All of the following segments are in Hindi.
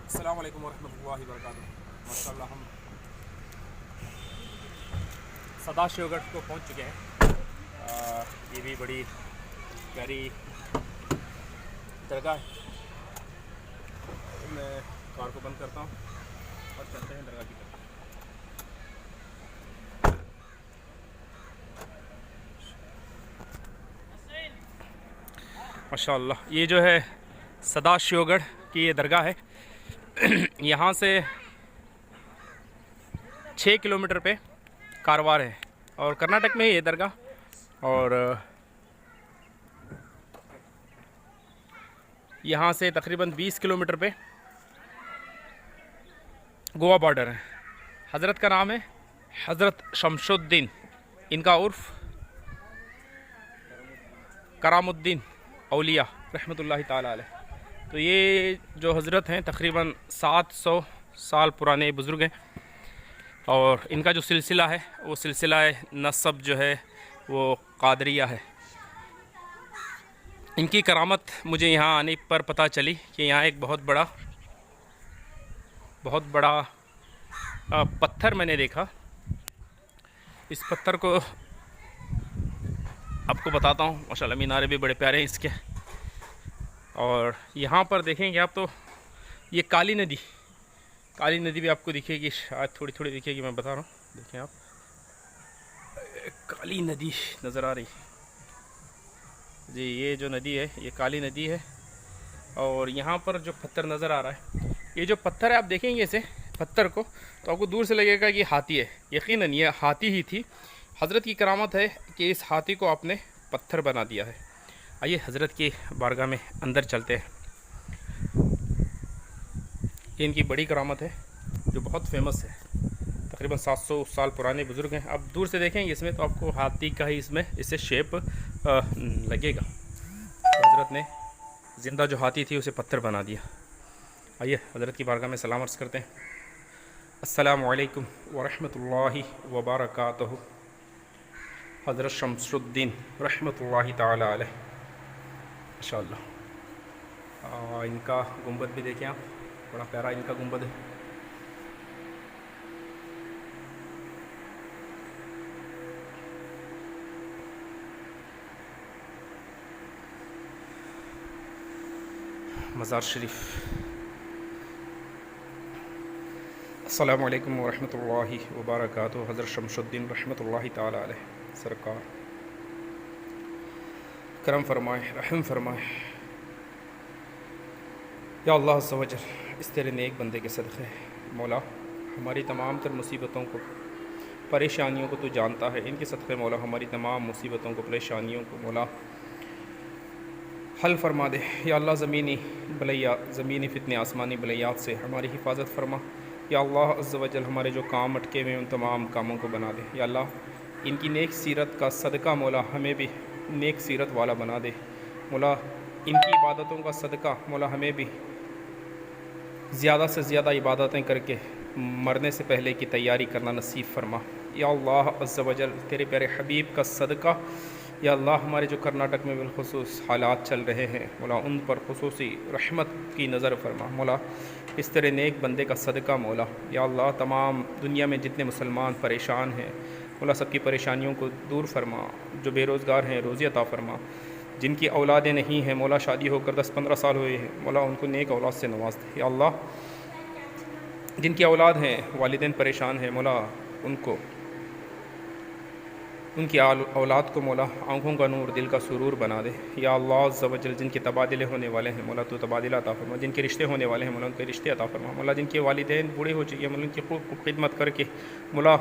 अस्सलाम वालेकुम वरहमतुल्लाहि वबरकातुहू। माशाअल्लाह हम सदाशिवगढ़ को पहुंच चुके हैं। ये भी बड़ी प्यारी दरगाह है। मैं कार को बंद करता हूँ और चलते हैं दरगाह की तरफ। माशाअल्लाह ये जो है सदाशिवगढ़ की ये दरगाह है। यहाँ से 6 किलोमीटर पे कारवार है और कर्नाटक में ही ये दरगाह। और यहाँ से तकरीबन 20 किलोमीटर पे गोवा बॉर्डर है। हज़रत का नाम है हज़रत शमशुद्दीन, इनका उर्फ करामुद्दीन औलिया रहमतुल्लाहि ताला अलैह। तो ये जो हज़रत हैं तकरीबन 700 साल पुराने बुज़ुर्ग हैं और इनका जो सिलसिला है वो सिलसिला नसब जो है वो कादरिया है। इनकी करामत मुझे यहाँ आने पर पता चली कि यहाँ एक बहुत बड़ा पत्थर मैंने देखा। इस पत्थर को आपको बताता हूँ। माशाल्लाह मीनारे भी बड़े प्यारे हैं इसके। और यहाँ पर देखेंगे आप तो ये काली नदी भी आपको दिखेगी, शायद थोड़ी थोड़ी दिखेगी, मैं बता रहा हूँ। देखें आप, काली नदी नज़र आ रही जी। ये जो नदी है ये काली नदी है। और यहाँ पर जो पत्थर नज़र आ रहा है, ये जो पत्थर है आप देखेंगे इसे पत्थर को तो आपको दूर से लगेगा कि हाथी है। यकीनन ये हाथी ही थी। हज़रत की करामत है कि इस हाथी को आपने पत्थर बना दिया है। आइए हज़रत की बारगाह में अंदर चलते हैं। ये इनकी बड़ी करामत है जो बहुत फेमस है। तकरीबन 700 साल पुराने बुज़ुर्ग हैं। आप दूर से देखेंगे इसमें तो आपको हाथी का ही इससे शेप लगेगा। तो हज़रत ने ज़िंदा जो हाथी थी उसे पत्थर बना दिया। आइए हज़रत की बारगाह में सलाम अर्ज़ करते हैं। अस्सलामु अलैकुम वरहमतुल्लाहि वबरकातुहू। हज़रत शमशुद्दीन रहमतुल्लाहि ताला अलैह। माशाअल्लाह। इनका गुंबद भी देखें आप, बड़ा प्यारा इनका गुंबद है। मज़ार शरीफ। अस्सलामु अलैकुम वरहमतुल्लाहि वबरकातुहू। हज़रत शमशुद्दीन रहमतुल्लाहि ताला अलैह सरकार करम फरमाए, रहम फरमाए। या अल्लाह अज़्ज़ व जल, इस तेरे नेक बंदे के सदक़े मौला हमारी तमाम तर मुसीबतों को, परेशानियों को तू जानता है। इनके सदक़े मौला हमारी तमाम मुसीबतों को, परेशानियों को मौला हल फरमा दे। या अल्लाह ज़मीनी फ़ितने आसमानी बलैयात से हमारी हिफाजत फरमा। या अल्लाह अज़्ज़ व जल हमारे जो काम अटके हुए उन तमाम कामों को बना दे। या अल्लाह इनकी नेक सीरत का सदका मौला हमें भी नेक सीरत वाला बना दे। मौला इनकी इबादतों का सदका मौला हमें भी ज़्यादा से ज़्यादा इबादतें करके मरने से पहले की तैयारी करना नसीब फरमा। या अल्लाह अज़्ज़ व जल तेरे प्यारे हबीब का सदका। या अल्लाह हमारे जो कर्नाटक में बिलखुसूस हालात चल रहे हैं मौला उन पर खुसूसी रहमत की नज़र फरमा। मौला इस तरह नेक बंदे का सदका मौला। या अल्लाह तमाम दुनिया में जितने मुसलमान परेशान हैं मौला सबकी परेशानियों को दूर फरमा। जो बेरोज़गार हैं रोज़ी अता फरमा। जिनकी औलादें नहीं हैं मौला शादी होकर 10-15 साल हुए हैं मौला उनको नेक औलाद से नवाज दे। या अल्लाह जिनकी औलाद हैं वालिदैन परेशान हैं मौला उनकी औलाद को मौला आँखों का नूर दिल का सुरूर बना दे। या अल्लाह अज़्ज़ व जल जिनके तबादले होने वाले हैं मौला तो तबादला अता फरमा। जिनके रिश्ते होने वाले हैं मौला उनके रिश्ते अता फरमा। मौला जिनके वालिदैन बूढ़े हो चुके हैं मौला उनकी खूब खिदमत करके मौला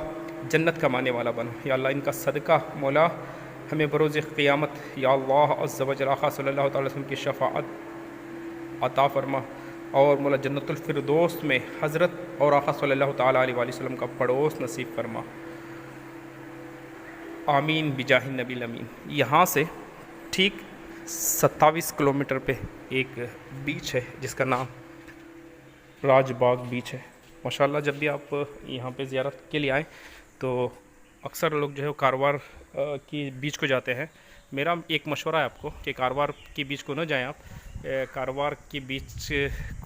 जन्नत कमाने वाला बना। या अल्लाह इनका सदका मौला हमें बरोज़ क़ियामत या अल्लाह अज़्ज़ व जल आक़ा सल्लल्लाहु अलैहि वसल्लम की शफ़ाअत अता फरमा। और मौला जन्नतुल फ़िरदौस में हज़रत और आक़ा सल्लल्लाहु अलैहि वसल्लम का पड़ोस नसीब फरमा। आमीन बिजाहि नबील अमीन। यहाँ से ठीक 27 किलोमीटर पे एक बीच है जिसका नाम राजबाग बीच है। माशाल्लाह जब भी आप यहाँ पे ज़ियारत के लिए आएँ तो अक्सर लोग जो है कारवार की बीच को जाते हैं। मेरा एक मशवरा है आपको कि कारवार की बीच को न जाएं आप। कारवार की बीच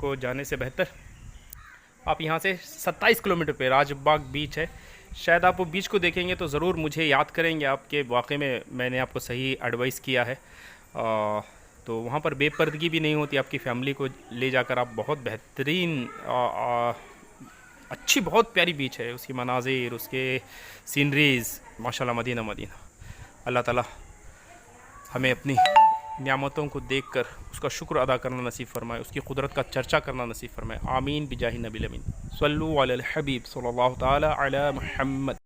को जाने से बेहतर आप यहाँ से 27 किलोमीटर पे राजबाग बीच है। शायद आप वो बीच को देखेंगे तो ज़रूर मुझे याद करेंगे आपके वाक़े में मैंने आपको सही एडवाइस किया है। तो वहाँ पर बेपर्दगी भी नहीं होती, आपकी फ़ैमिली को ले जाकर आप बहुत बेहतरीन अच्छी बहुत प्यारी बीच है, उसकी मनाजिर, उसके सीनरीज़ माशाल्लाह मदीना मदीना। अल्लाह ताला हमें अपनी नियामतों को देखकर उसका शुक्र अदा करना नसीब फरमाए, उसकी कुदरत का चर्चा करना नसीब फरमाए। आमीन बिजाहि नबी अमीन। सल्लु अलल हबीब सल्लल्लाहु ताला अला मुहम्मद।